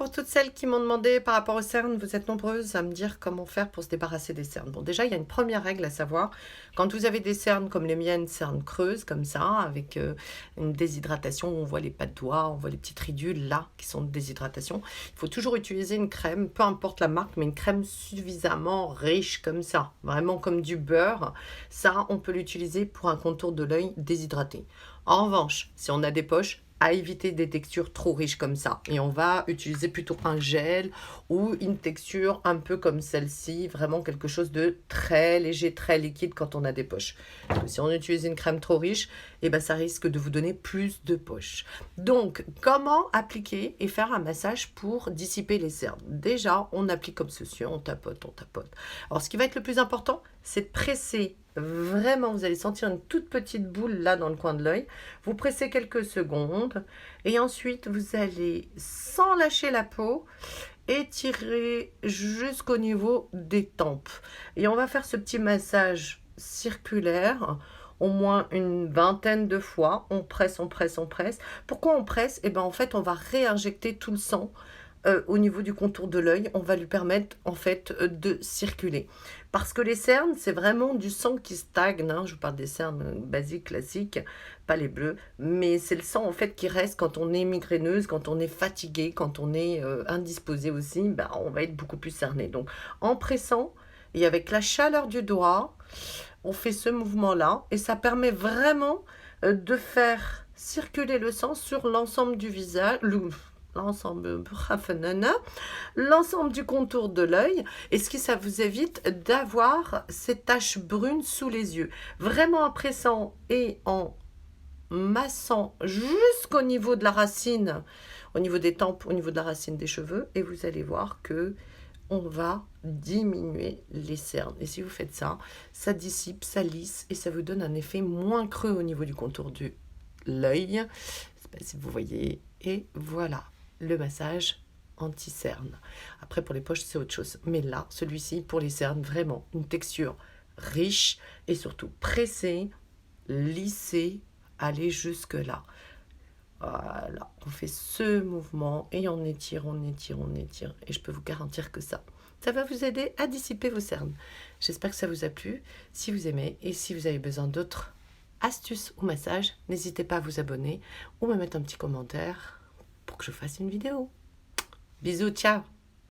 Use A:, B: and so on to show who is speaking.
A: pour toutes celles qui m'ont demandé par rapport aux cernes, vous êtes nombreuses à me dire comment faire pour se débarrasser des cernes. Bon, déjà, il y a une première règle à savoir. Quand vous avez des cernes comme les miennes, cernes creuses, comme ça, avec une déshydratation, on voit les pas de doigts, on voit les petites ridules là, qui sont de déshydratation, il faut toujours utiliser une crème, peu importe la marque, mais une crème suffisamment riche comme ça, vraiment comme du beurre. Ça, on peut l'utiliser pour un contour de l'œil déshydraté. En revanche, si on a des poches, à éviter des textures trop riches comme ça. Et on va utiliser plutôt un gel ou une texture un peu comme celle-ci, vraiment quelque chose de très léger, très liquide quand on a des poches. Parce que si on utilise une crème trop riche, eh ben ça risque de vous donner plus de poches. Donc, comment appliquer et faire un massage pour dissiper les cernes? Déjà, on applique comme ceci, on tapote, on tapote. Alors, ce qui va être le plus important, c'est de presser. Vraiment, vous allez sentir une toute petite boule là dans le coin de l'œil. Vous pressez quelques secondes et ensuite vous allez, sans lâcher la peau, étirer jusqu'au niveau des tempes. Et on va faire ce petit massage circulaire au moins une vingtaine de fois. On presse, on presse, on presse. Pourquoi on presse? Eh bien, en fait, on va réinjecter tout le sang au niveau du contour de l'œil, on va lui permettre en fait de circuler. Parce que les cernes, c'est vraiment du sang qui stagne. Hein. Je vous parle des cernes basiques, classiques, pas les bleus. Mais c'est le sang en fait qui reste quand on est migraineuse, quand on est fatigué, quand on est indisposé aussi. Ben, on va être beaucoup plus cerné. Donc en pressant et avec la chaleur du doigt, on fait ce mouvement-là. Et ça permet vraiment de faire circuler le sang sur l'ensemble du visage, l'ensemble du contour de l'œil, et ce qui ça vous évite d'avoir ces taches brunes sous les yeux. Vraiment en pressant et en massant jusqu'au niveau de la racine, au niveau des tempes, au niveau de la racine des cheveux, et vous allez voir que on va diminuer les cernes. Et si vous faites ça, ça dissipe, ça lisse, et ça vous donne un effet moins creux au niveau du contour de l'œil. Je sais pas si vous voyez, et voilà le massage anti-cerne. Après, pour les poches, c'est autre chose. Mais là, celui-ci, pour les cernes, vraiment une texture riche et surtout pressée, lissée, aller jusque-là. Voilà, on fait ce mouvement et on étire, on étire, on étire. Et je peux vous garantir que ça va vous aider à dissiper vos cernes. J'espère que ça vous a plu. Si vous aimez et si vous avez besoin d'autres astuces ou massages, n'hésitez pas à vous abonner ou me mettre un petit commentaire pour que je fasse une vidéo. Bisous, ciao!